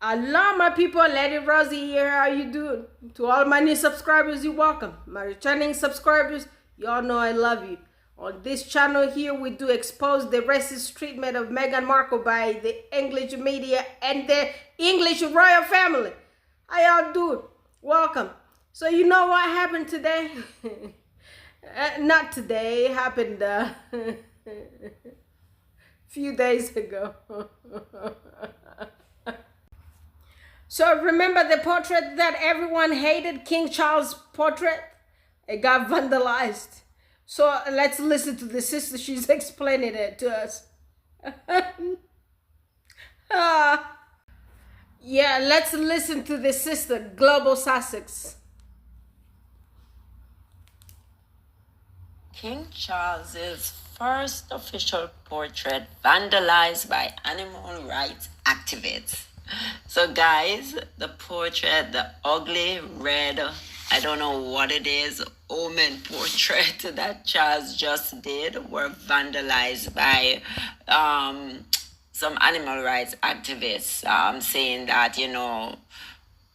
Hello, my people. Lady Rosie here. How you doing? To all my new subscribers, you're welcome. My returning subscribers, y'all know I love you. On this channel here, we do expose the racist treatment of Meghan Markle by the English media and the English royal family. How y'all doing? Welcome. So you know what happened today? Not today. It happened a few days ago. So remember the portrait that everyone hated, King Charles' portrait? It got vandalized. So let's listen to the sister. She's explaining it to us. Yeah, let's listen to the sister, Global Sussex. King Charles's first official portrait vandalized by animal rights activists. So guys, the portrait, the ugly red, I don't know what it is, omen portrait that Charles just did were vandalized by some animal rights activists saying that,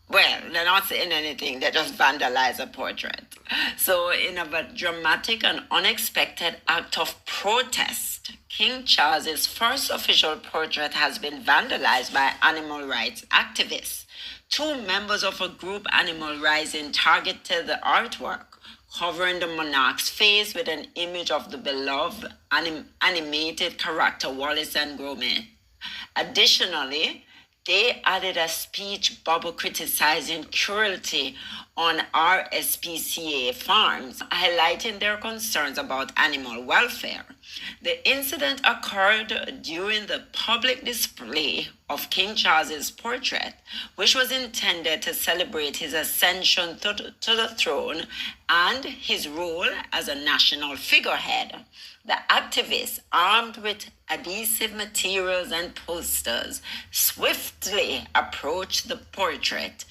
well, they're not saying anything, they just vandalize a portrait. So, in a dramatic and unexpected act of protest, King Charles's first official portrait has been vandalized by animal rights activists. Two members of a group, Animal Rising, targeted the artwork, covering the monarch's face with an image of the beloved animated character Wallace and Gromit. Additionally, they added a speech bubble criticizing cruelty on RSPCA farms, highlighting their concerns about animal welfare. The incident occurred during the public display of King Charles's portrait, which was intended to celebrate his ascension to the throne and his role as a national figurehead. The activists, armed with adhesive materials and posters, swiftly approached the portrait,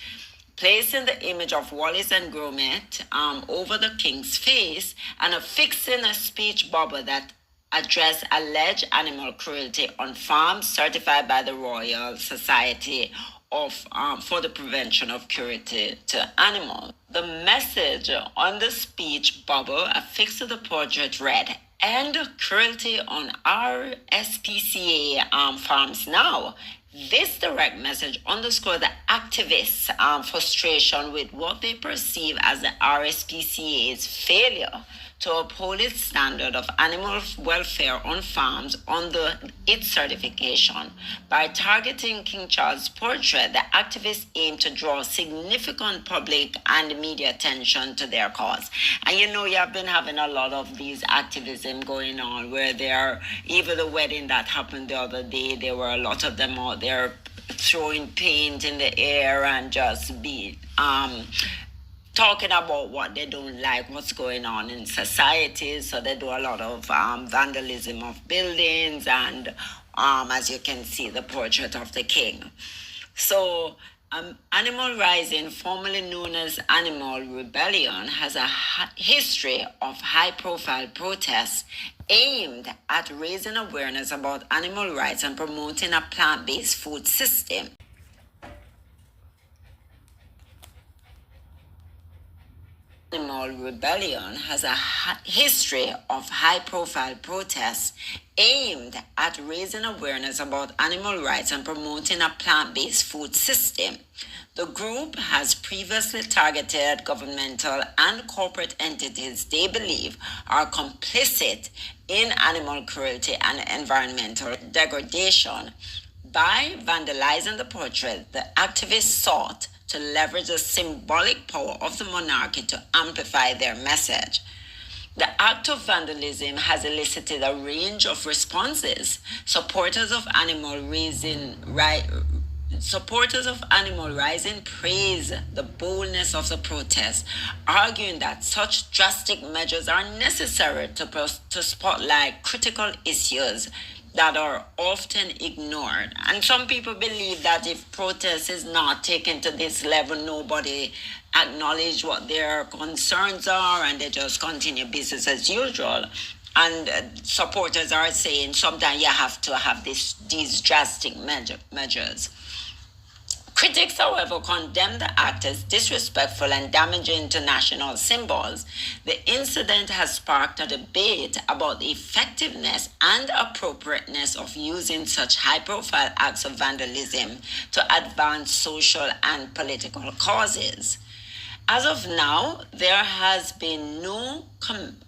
placing the image of Wallace and Gromit over the king's face and affixing a speech bubble that addressed alleged animal cruelty on farms certified by the Royal Society for the Prevention of Cruelty to Animals. The message on the speech bubble affixed to the portrait read, "End cruelty on RSPCA farms now." This direct message underscores the activists' frustration with what they perceive as the RSPCA's failure to uphold its standard of animal welfare on farms under its certification. By targeting King Charles' portrait, the activists aim to draw significant public and media attention to their cause. And you have been having a lot of these activism going on where even the wedding that happened the other day, there were a lot of them out there throwing paint in the air and just talking about what they don't like, what's going on in society. So they do a lot of vandalism of buildings and, as you can see, the portrait of the king. So Animal Rising, formerly known as Animal Rebellion, has a history of high-profile protests aimed at raising awareness about animal rights and promoting a plant-based food system. Animal Rebellion has a history of high-profile protests aimed at raising awareness about animal rights and promoting a plant-based food system. The group has previously targeted governmental and corporate entities they believe are complicit in animal cruelty and environmental degradation. By vandalizing the portrait, the activists sought to leverage the symbolic power of the monarchy to amplify their message. The act of vandalism has elicited a range of responses. Supporters of Animal Rising praise the boldness of the protest, arguing that such drastic measures are necessary to spotlight critical issues that are often ignored. And some people believe that if protest is not taken to this level, nobody acknowledge what their concerns are and they just continue business as usual. And supporters are saying sometimes you have to have these drastic measures. Critics, however, condemn the act as disrespectful and damaging to national symbols. The incident has sparked a debate about the effectiveness and appropriateness of using such high-profile acts of vandalism to advance social and political causes. As of now, there has been no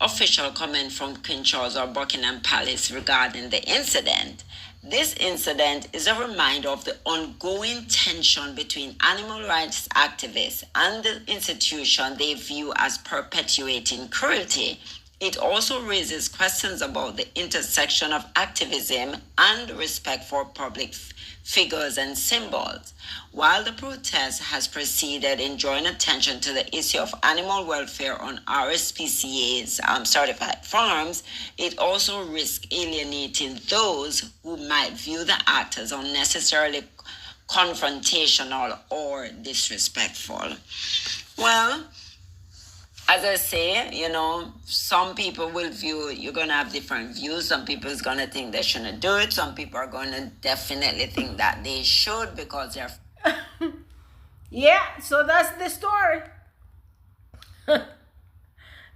official comment from King Charles or Buckingham Palace regarding the incident. This incident is a reminder of the ongoing tension between animal rights activists and the institution they view as perpetuating cruelty. It also raises questions about the intersection of activism and respect for public figures and symbols. While the protest has proceeded in drawing attention to the issue of animal welfare on RSPCA's certified farms, it also risks alienating those who might view the act as unnecessarily confrontational or disrespectful. Well, as I say, some people will view, you're going to have different views. Some people is going to think they shouldn't do it. Some people are going to definitely think that they should because they're... Yeah, so that's the story.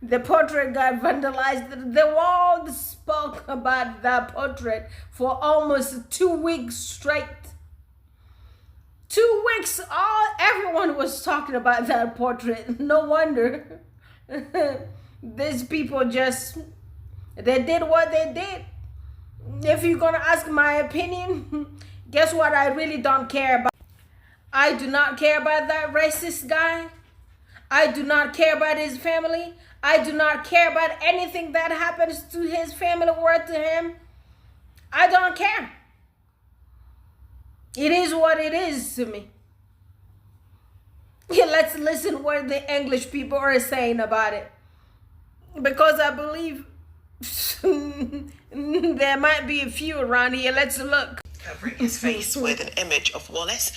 The portrait got vandalized. The world spoke about that portrait for almost 2 weeks straight. 2 weeks, everyone was talking about that portrait. No wonder. These people they did what they did. If you're gonna ask my opinion, guess what? I really don't care about. I do not care about that racist guy. I do not care about his family. I do not care about anything that happens to his family or to him. I don't care. It is what it is to me. Yeah, let's listen what the English people are saying about it. Because I believe there might be a few around here. Let's look. Covering his face with an image of Wallace.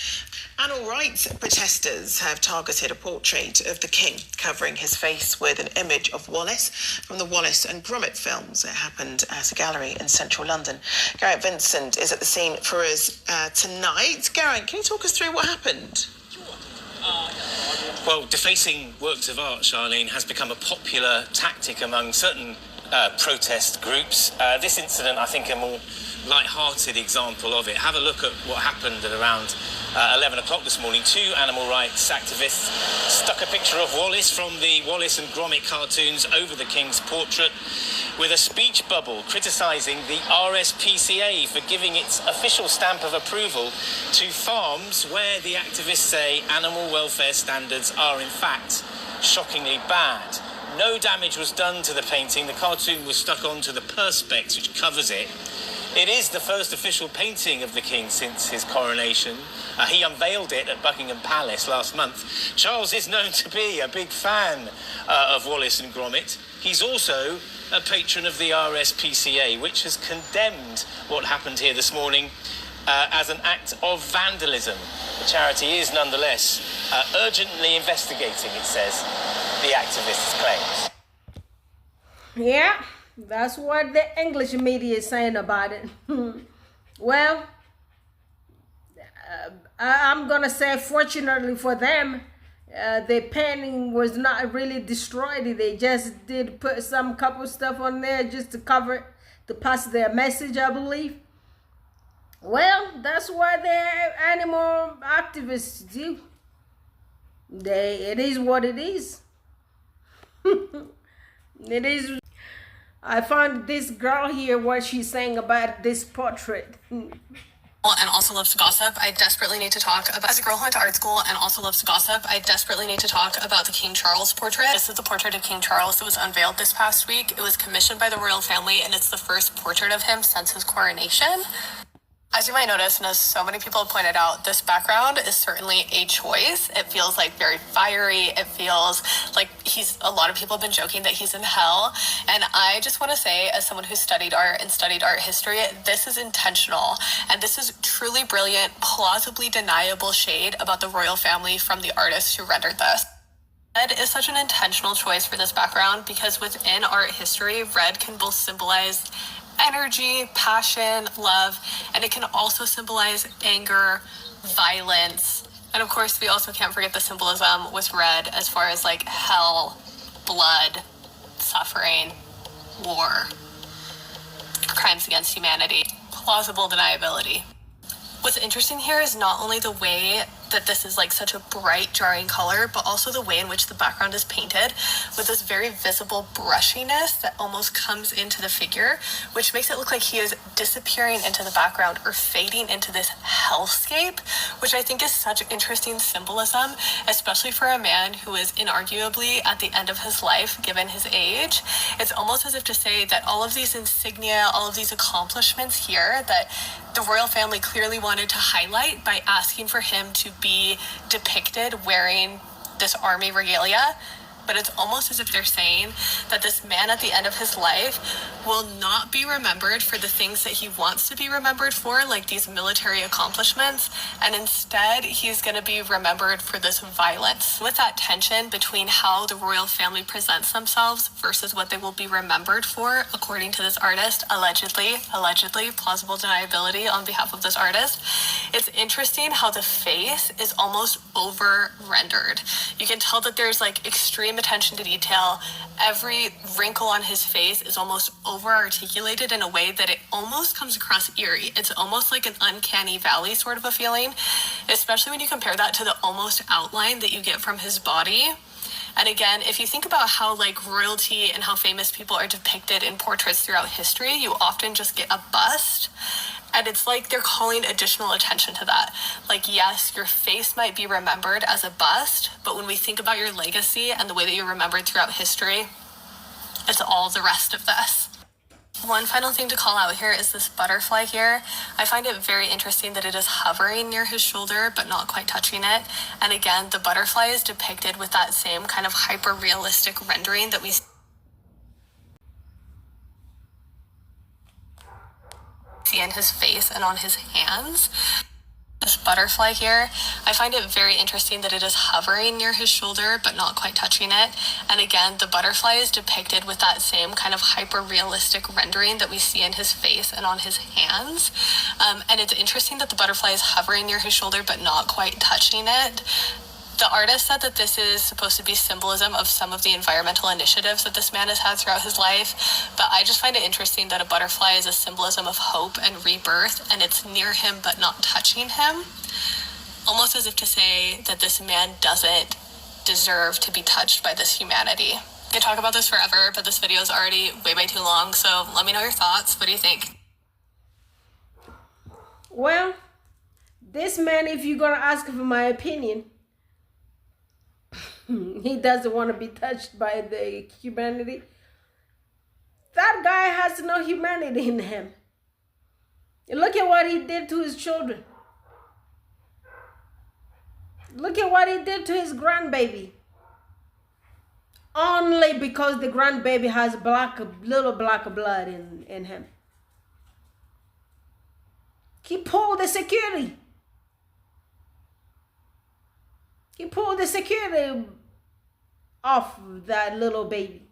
Animal rights protesters have targeted a portrait of the king covering his face with an image of Wallace from the Wallace and Gromit films. It happened at a gallery in central London. Garrett Vincent is at the scene for us tonight. Garrett, can you talk us through what happened? Well, defacing works of art, Charlene, has become a popular tactic among certain protest groups. This incident, I think, a more light-hearted example of it. Have a look at what happened at around 11 o'clock this morning. 2 animal rights activists stuck a picture of Wallace from the Wallace and Gromit cartoons over the King's portrait with a speech bubble criticising the RSPCA for giving its official stamp of approval to farms where the activists say animal welfare standards are in fact shockingly bad. No damage was done to the painting. The cartoon was stuck onto the perspex which covers it. It is the first official painting of the king since his coronation. He unveiled it at Buckingham Palace last month. Charles is known to be a big fan of Wallace and Gromit. He's also a patron of the RSPCA, which has condemned what happened here this morning as an act of vandalism. The charity is nonetheless urgently investigating, it says, the activists' claims. Yeah. That's what the English media is saying about it. Well, I'm going to say fortunately for them, the painting was not really destroyed. They just did put some couple stuff on there just to cover it, to pass their message, I believe. Well, that's what the animal activists do. It is what it is. It is. I found this girl here, what she's saying about this portrait. And also loves to gossip. I desperately need to talk about, as a girl who went to art school and also loves to gossip, I desperately need to talk about the King Charles portrait. This is the portrait of King Charles that was unveiled this past week. It was commissioned by the royal family and it's the first portrait of him since his coronation. As you might notice, and as so many people have pointed out, this background is certainly a choice. It feels like very fiery. It feels like a lot of people have been joking that he's in hell. And I just want to say, as someone who studied art and studied art history, this is intentional. And this is truly brilliant, plausibly deniable shade about the royal family from the artist who rendered this. Red is such an intentional choice for this background because within art history, red can both symbolize energy, passion, love, and it can also symbolize anger, violence, And of course, we also can't forget the symbolism with red as far as like hell, blood, suffering, war, crimes against humanity, plausible deniability. What's interesting here is not only the way that this is like such a bright, jarring color, but also the way in which the background is painted with this very visible brushiness that almost comes into the figure, which makes it look like he is disappearing into the background or fading into this hellscape, which I think is such interesting symbolism, especially for a man who is inarguably at the end of his life, given his age. It's almost as if to say that all of these insignia, all of these accomplishments here that the royal family clearly wanted to highlight by asking for him to be depicted wearing this army regalia, but it's almost as if they're saying that this man at the end of his life will not be remembered for the things that he wants to be remembered for, like these military accomplishments, and instead he's going to be remembered for this violence. With that tension between how the royal family presents themselves versus what they will be remembered for, according to this artist, allegedly, plausible deniability on behalf of this artist, it's interesting how the face is almost over-rendered. You can tell that there's like extreme attention to detail. Every wrinkle on his face is almost over-articulated in a way that it almost comes across eerie. It's almost like an uncanny valley sort of a feeling, especially when you compare that to the almost outline that you get from his body. And again, if you think about how like royalty and how famous people are depicted in portraits throughout history, you often just get a bust. And it's like they're calling additional attention to that. Like, yes, your face might be remembered as a bust, but when we think about your legacy and the way that you're remembered throughout history, it's all the rest of this. One final thing to call out here is this butterfly here. I find it very interesting that it is hovering near his shoulder, but not quite touching it. And again, the butterfly is depicted with that same kind of hyper-realistic rendering that we see in his face and on his hands. This butterfly here, I find it very interesting that it is hovering near his shoulder, but not quite touching it. And again, the butterfly is depicted with that same kind of hyper-realistic rendering that we see in his face and on his hands. And it's interesting that the butterfly is hovering near his shoulder, but not quite touching it. The artist said that this is supposed to be symbolism of some of the environmental initiatives that this man has had throughout his life, but I just find it interesting that a butterfly is a symbolism of hope and rebirth, and it's near him but not touching him, almost as if to say that this man doesn't deserve to be touched by this humanity. I could talk about this forever, but this video is already way too long, so let me know your thoughts. What do you think? Well, this man, if you're gonna ask for my opinion, he doesn't want to be touched by the humanity. That guy has no humanity in him. Look at what he did to his children. Look at what he did to his grandbaby. Only because the grandbaby has little black blood in him. He pulled the security. He pulled the security off that little baby.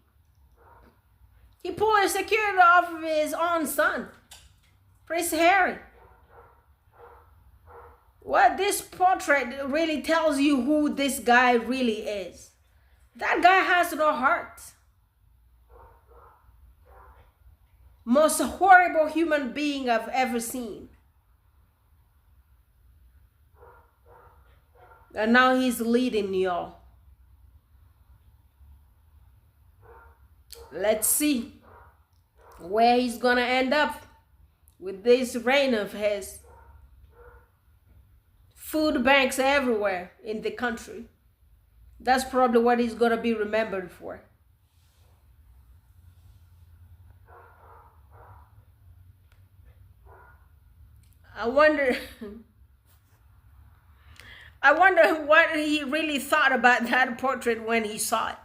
He pulled the security off of his own son, Prince Harry. What this portrait really tells you who this guy really is. That guy has no heart. Most horrible human being I've ever seen. And now he's leading y'all. Let's see where he's gonna end up with this reign of his. Food banks everywhere in the country. That's probably what he's gonna be remembered for. I wonder what he really thought about that portrait when he saw it.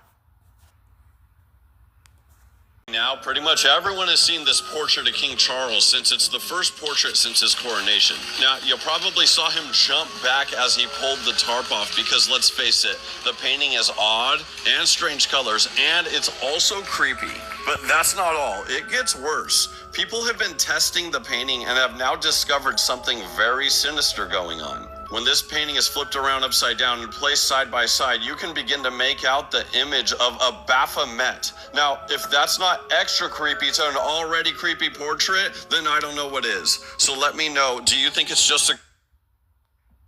Now, pretty much everyone has seen this portrait of King Charles since it's the first portrait since his coronation. Now, you probably saw him jump back as he pulled the tarp off because, let's face it, the painting is odd and strange colors, and it's also creepy. But that's not all. It gets worse. People have been testing the painting and have now discovered something very sinister going on. When this painting is flipped around upside down and placed side by side, you can begin to make out the image of a Baphomet. Now, if that's not extra creepy to an already creepy portrait, then I don't know what is. So let me know, do you think it's just a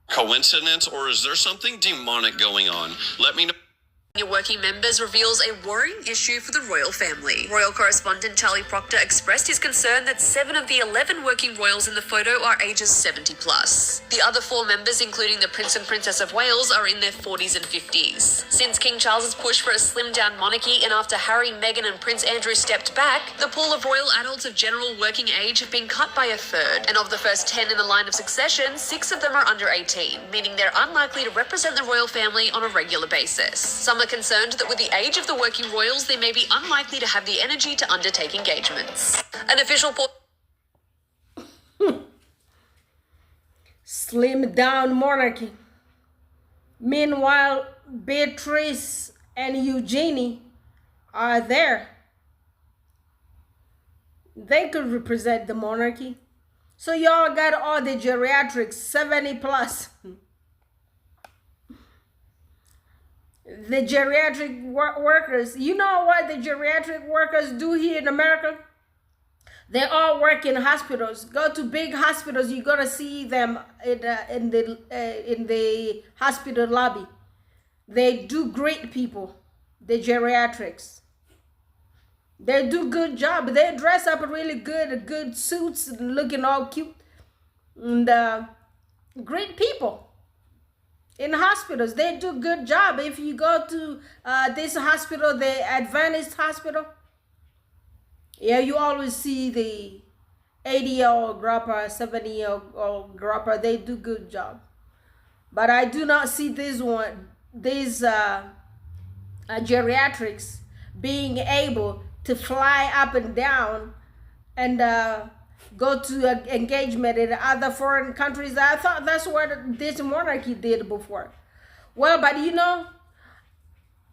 coincidence, or is there something demonic going on? Let me know. Your working members reveals a worrying issue for the royal family. Royal correspondent Charlie Proctor expressed his concern that 7 of the 11 working royals in the photo are ages 70 plus. The other 4 members, including the Prince and Princess of Wales, are in their 40s and 50s. Since King Charles's push for a slimmed-down monarchy and after Harry, Meghan and Prince Andrew stepped back, the pool of royal adults of general working age have been cut by a third. And of the first 10 in the line of succession, 6 of them are under 18, meaning they're unlikely to represent the royal family on a regular basis. Some are concerned that with the age of the working royals, they may be unlikely to have the energy to undertake engagements. An official Slim down monarchy. Meanwhile, Beatrice and Eugenie are there. They could represent the monarchy. So y'all got all the geriatrics, 70 plus. The geriatric workers, you know what the geriatric workers do here in America? They all work in hospitals. Go to big hospitals, you're gonna see them in the hospital lobby. They do great people, the geriatrics. They do good job. They dress up really good suits and looking all cute. And great people. In hospitals, they do good job. If you go to this hospital, the Adventist hospital, yeah, you always see the 80-year-old grandpa, 70-year-old grandpa. They do good job. But I do not see these geriatrics being able to fly up and down and go to engagement in other foreign countries. I thought that's what this monarchy did before. Well, but you know,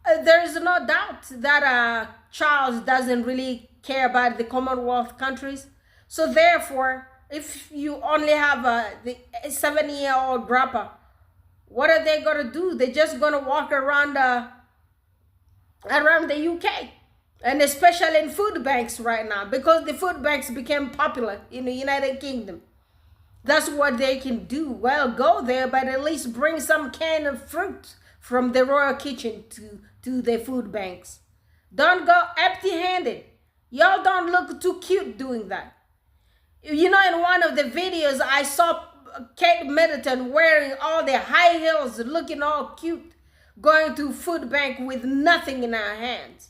there is no doubt that Charles doesn't really care about the Commonwealth countries. So therefore, if you only have the 70-year-old grandpa, what are they gonna do? They're just gonna walk around the UK. And especially in food banks right now, because the food banks became popular in the United Kingdom. That's what they can do. Well, go there, but at least bring some can of fruit from the royal kitchen to the food banks. Don't go empty-handed. Y'all don't look too cute doing that. You know, in one of the videos, I saw Kate Middleton wearing all the high heels, looking all cute, going to food bank with nothing in her hands.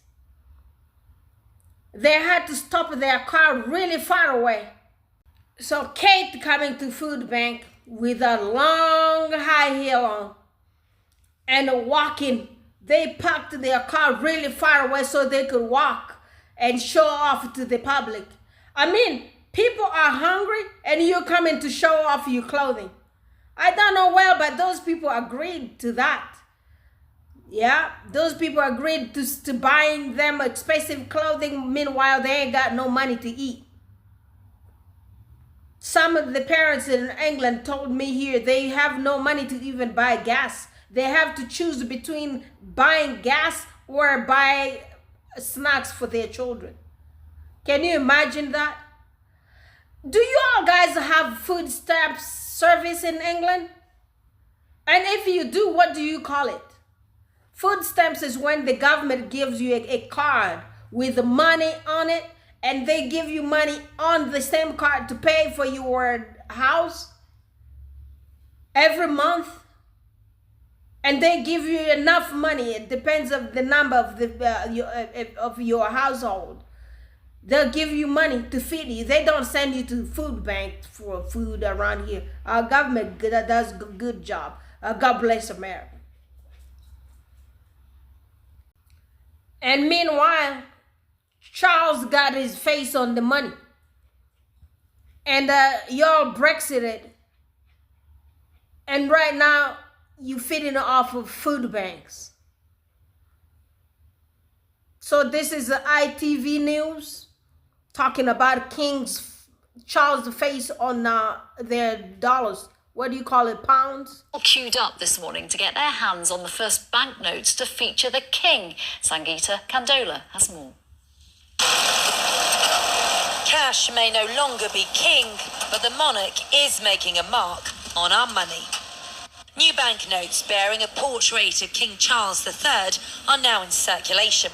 They had to stop their car really far away. So Kate coming to food bank with a long high heel on and walking. They parked their car really far away so they could walk and show off to the public. I mean, people are hungry and you're coming to show off your clothing. I don't know well, but those people agreed to that. Yeah, those people agreed to buying them expensive clothing. Meanwhile, they ain't got no money to eat. Some of the parents in England told me here they have no money to even buy gas. They have to choose between buying gas or buy snacks for their children. Can you imagine that? Do you all guys have food stamps service in England? And if you do, what do you call it? Food stamps is when the government gives you a card with money on it, and they give you money on the same card to pay for your house every month. And they give you enough money. It depends on the number of your household. They'll give you money to feed you. They don't send you to food banks for food around here. Our government does a good job. God bless America. And meanwhile, Charles got his face on the money. And y'all Brexited. And right now, you feeding off of food banks. So this is the ITV News talking about Charles' face on their dollars. what do you call it, pounds? All queued up this morning to get their hands on the first banknotes to feature the king. Sangeeta Kandola has more. Cash may no longer be king, but the monarch is making a mark on our money. New banknotes bearing a portrait of King Charles III are now in circulation.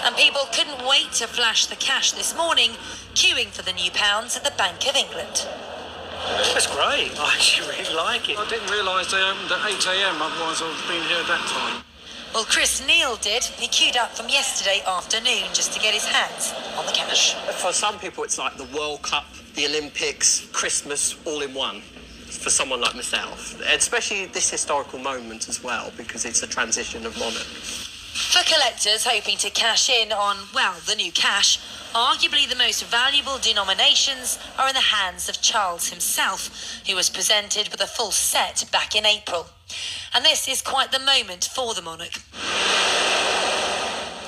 And people couldn't wait to flash the cash this morning, queuing for the new pounds at the Bank of England. That's great. I actually really like it. I didn't realise they opened at 8 a.m, otherwise I would have been here at that time. Well, Chris Neal did. He queued up from yesterday afternoon just to get his hands on the cash. For some people, it's like the World Cup, the Olympics, Christmas, all in one. For someone like myself, especially this historical moment as well, because it's a transition of monarch. For collectors hoping to cash in on, well, the new cash, arguably the most valuable denominations are in the hands of Charles himself, who was presented with a full set back in April. And this is quite the moment for the monarch.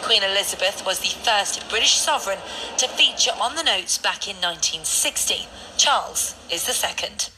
Queen Elizabeth was the first British sovereign to feature on the notes back in 1960. Charles is the second.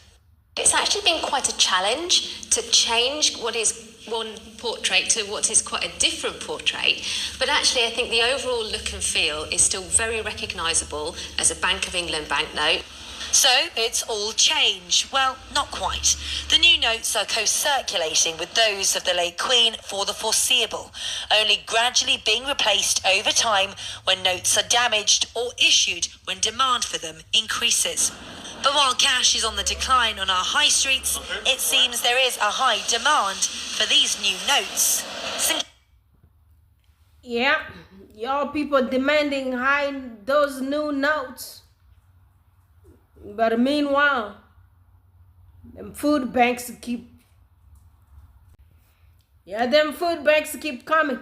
It's actually been quite a challenge to change what is one portrait to what is quite a different portrait, but actually I think the overall look and feel is still very recognisable as a Bank of England banknote. So it's all change. Well, not quite. The new notes are co-circulating with those of the late Queen for the foreseeable, only gradually being replaced over time when notes are damaged or issued when demand for them increases. But while cash is on the decline on our high streets, it seems there is a high demand for these new notes. Yeah, y'all people demanding those new notes. But meanwhile, them food banks keep coming.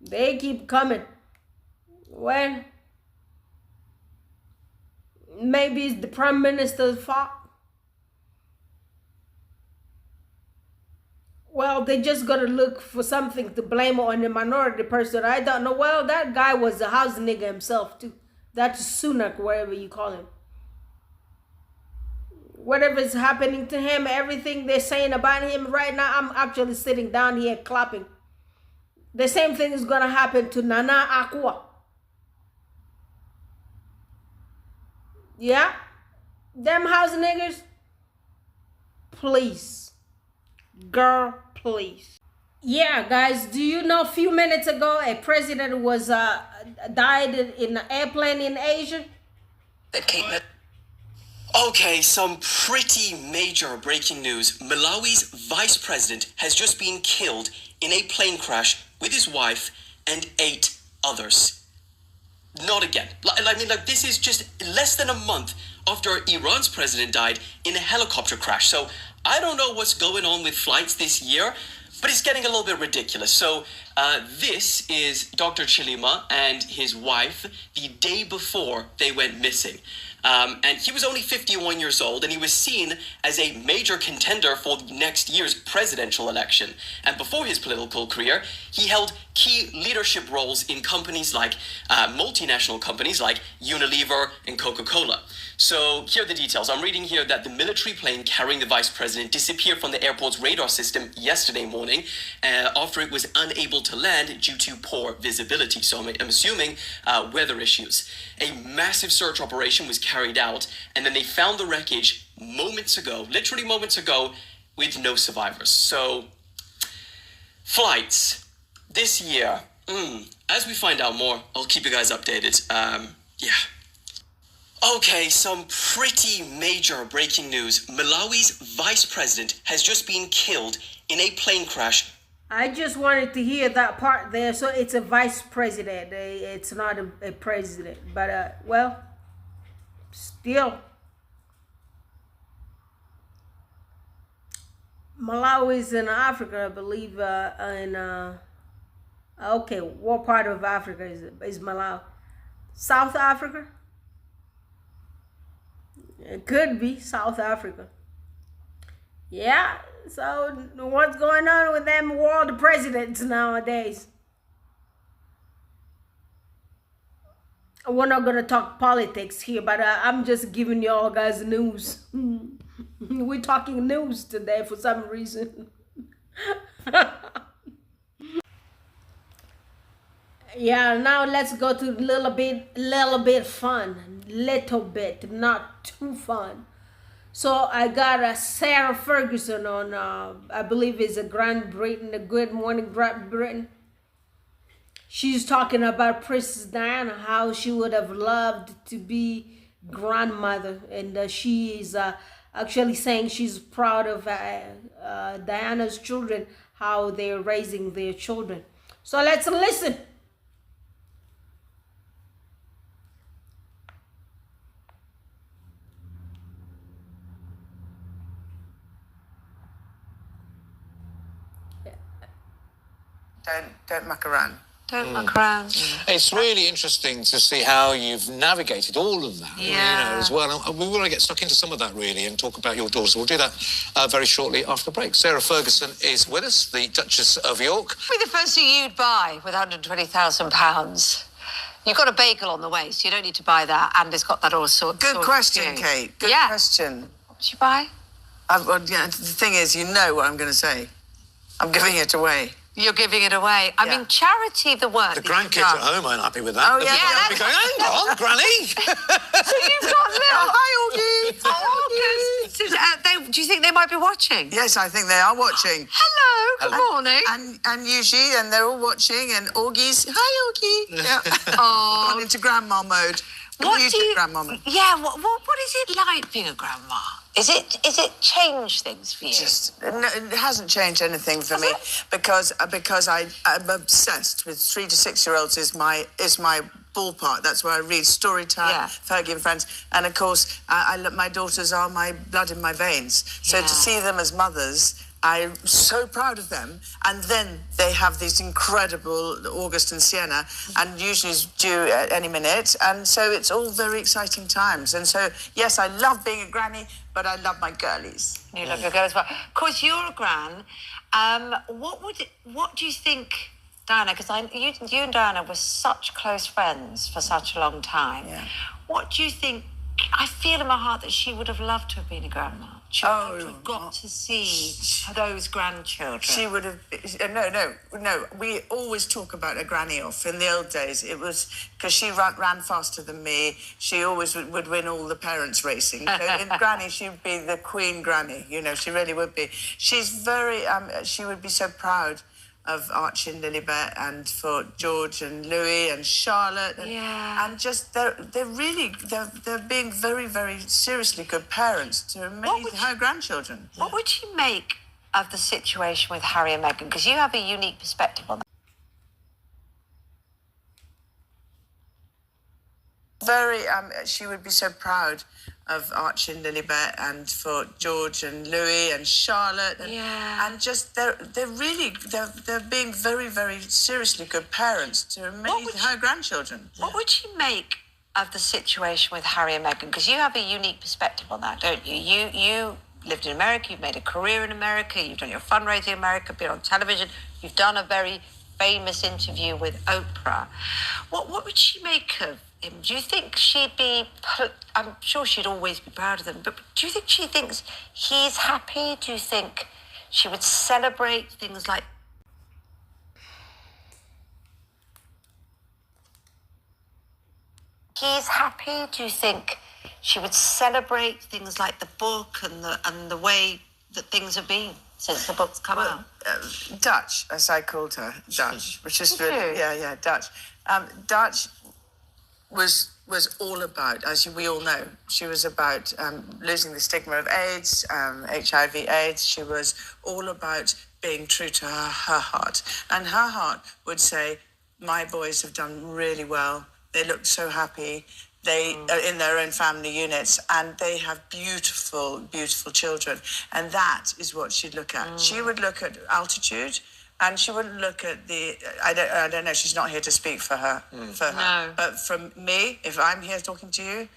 They keep coming. Well, maybe it's the Prime Minister's fault. Well, they just gotta look for something to blame on the minority person. I don't know. Well, that guy was a house nigga himself too. That's Sunak, whatever you call him. Whatever's happening to him, everything they're saying about him right now, I'm actually sitting down here clapping. The same thing is gonna happen to Nana Akua. Yeah, them house niggers, please, girl, please. Yeah, guys, do you know a few minutes ago a president was died in an airplane in Asia? Okay, some pretty major breaking news. Malawi's vice president has just been killed in a plane crash with his wife and 8 others. Not again. This is just less than a month after Iran's president died in a helicopter crash. So I don't know what's going on with flights this year, but it's getting a little bit ridiculous. So this is Dr. Chilima and his wife the day before they went missing. And he was only 51 years old, and he was seen as a major contender for next year's presidential election. And before his political career, he held key leadership roles in companies like multinational companies like Unilever and Coca-Cola. So here are the details. I'm reading here that the military plane carrying the vice president disappeared from the airport's radar system yesterday morning after it was unable to land due to poor visibility. So I'm assuming weather issues. A massive search operation was carried out, and then they found the wreckage moments ago, literally moments ago, with no survivors. So flights this year, as we find out more, I'll keep you guys updated. Yeah. Okay, some pretty major breaking news. Malawi's vice president has just been killed in a plane crash. I just wanted to hear that part there. So it's a vice president. It's not a president. But, well, still. Malawi's in Africa, I believe. Okay, what part of Africa is Malawi? South Africa? It could be South Africa. Yeah, so what's going on with them world presidents nowadays? We're not going to talk politics here, but I'm just giving y'all guys news. We're talking news today for some reason. Yeah, now let's go to a little bit fun. Little bit, not too fun. So I got a Sarah Ferguson on, I believe it's a Great Britain, the Good Morning Great Britain. She's talking about Princess Diana, how she would have loved to be grandmother, and she is actually saying she's proud of Diana's children, how they're raising their children. So let's listen. Don't muck around. Don't muck around. It's really interesting to see how you've navigated all of that, as well. And we want to get stuck into some of that, really, and talk about your daughters. We'll do that very shortly after the break. Sarah Ferguson is with us, the Duchess of York. Be the first thing you'd buy with £120,000. You've got a bagel on the way, so you don't need to buy that, and it's got that all sort. Good question, Kate. Good question. What would you buy? The thing is, you know what I'm going to say. I'm giving it away. You're giving it away. I mean, charity, the work. The grandkids at home aren't happy with that. Oh, yeah. They'll be going, hang on, Granny. So you've got little... Hi, Augie. Hi, Augie. Do you think they might be watching? Yes, I think they are watching. Hello, good morning. And Yuji, and they're all watching, and Augie's, hi, Augie. Yeah. Gone into grandma mode. What do you... grandma mode. Yeah, what is it like being a grandma? Is it changed things for you? It hasn't changed anything for me because I'm obsessed with 3 to 6 year olds is my ballpark. That's where I read story time, Fergie and Friends, and of course my daughters are my blood in my veins. So to see them as mothers, I'm so proud of them. And then they have these incredible August and Sienna, and usually is due at any minute. And so it's all very exciting times. And so, yes, I love being a granny, but I love my girlies. You love your girls as well. Of course, you're a gran. What do you think, Diana, because you and Diana were such close friends for such a long time. Yeah. What do you think? I feel in my heart that she would have loved to have been a grandma. She would have got to see those grandchildren. She would have... No. We always talk about a granny off. In the old days, it was... Because she ran faster than me. She always would win all the parents racing. So in granny, she'd be the queen granny. She really would be. She's very... she would be so proud of Archie and Lilibet, and for George and Louis and Charlotte, and just they're being very, very seriously good parents to her grandchildren. What would you make of the situation with Harry and Meghan? Because you have a unique perspective on that. She would be so proud of Archie and Lilibet, and for George and Louis and Charlotte, and just they're being very, very seriously good parents to her grandchildren. What would you make of the situation with Harry and Meghan? Because you have a unique perspective on that, don't you? You lived in America, you've made a career in America, you've done your fundraising in America, been on television, you've done a very famous interview with Oprah. What would she make of him? Do you think she'd be... I'm sure she'd always be proud of them, but do you think she thinks he's happy? Do you think she would celebrate things like... He's happy? Do you think she would celebrate things like the book and the way that things have been since the book's come out? Dutch, as I called her, Dutch, which is really... Dutch. Dutch was all about, as we all know, she was about losing the stigma of AIDS, HIV/AIDS. She was all about being true to her heart. And her heart would say, my boys have done really well. They look so happy. They are in their own family units, and they have beautiful, beautiful children. And that is what she'd look at. She would look at altitude, and she wouldn't look at the... I don't know. She's not here to speak for her. No. But from me, if I'm here talking to you,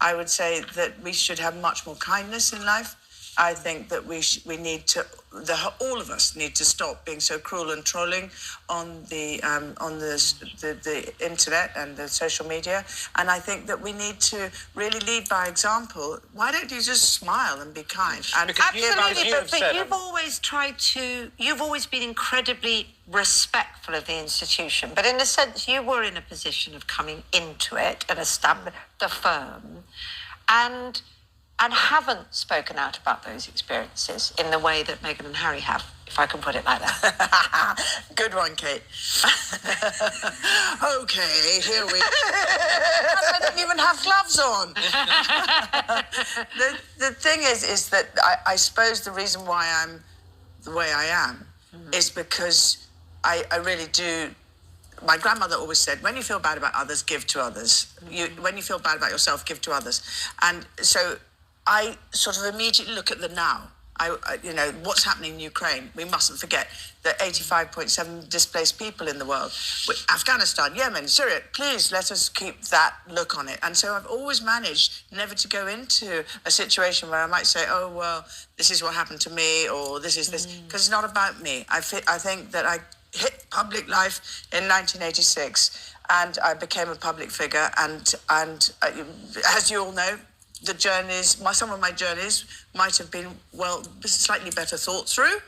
I would say that we should have much more kindness in life. I think that we need to all of us need to stop being so cruel and trolling on the internet and the social media. And I think that we need to really lead by example. Why don't you just smile and be kind? And absolutely, but you've always you've always been incredibly respectful of the institution. But in a sense, you were in a position of coming into it and establish the firm, and haven't spoken out about those experiences in the way that Meghan and Harry have, if I can put it like that. Good one, Kate. Okay, here we I don't even have gloves on. The thing is that I suppose the reason why I'm the way I am is because I really do. My grandmother always said, when you feel bad about others, give to others. When you feel bad about yourself, give to others. And so I sort of immediately look at the now. What's happening in Ukraine. We mustn't forget that 85.7 displaced people in the world. Afghanistan, Yemen, Syria, please let us keep that look on it. And so I've always managed never to go into a situation where I might say, oh, well, this is what happened to me, or this is this, because it's not about me. I think that I hit public life in 1986 and I became a public figure. And as you all know, the journeys, some of my journeys might have been, slightly better thought through.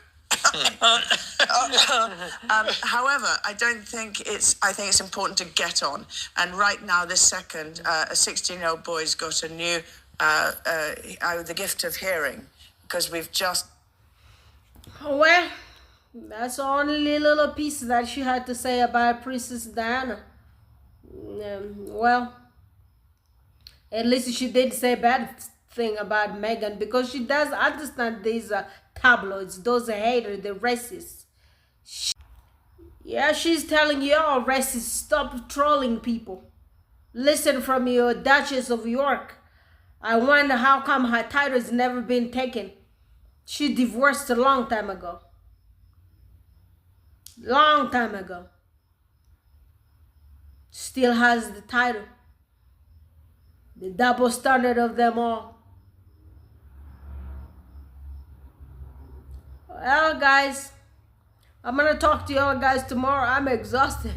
However, I think it's important to get on. And right now, this second, a 16-year-old boy's got a new, the gift of hearing, because we've just... Well, that's the only little piece that she had to say about Princess Diana. At least she did say a bad thing about Meghan, because she does understand these tabloids, those haters, the racists. She's telling you all racists, stop trolling people. Listen from your Duchess of York. I wonder how come her title has never been taken. She divorced a long time ago. Long time ago. Still has the title. The double standard of them all. Well, guys, I'm gonna talk to y'all guys tomorrow. I'm exhausted.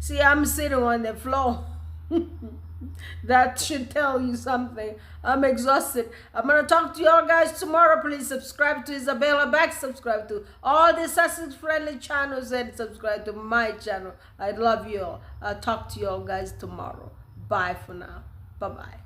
See, I'm sitting on the floor. That should tell you something. I'm exhausted. I'm gonna talk to y'all guys tomorrow. Please subscribe to Isabella Back, subscribe to all the Sussex friendly channels, and subscribe to my channel. I love you all. I'll talk to y'all guys tomorrow. Bye for now. Bye-bye.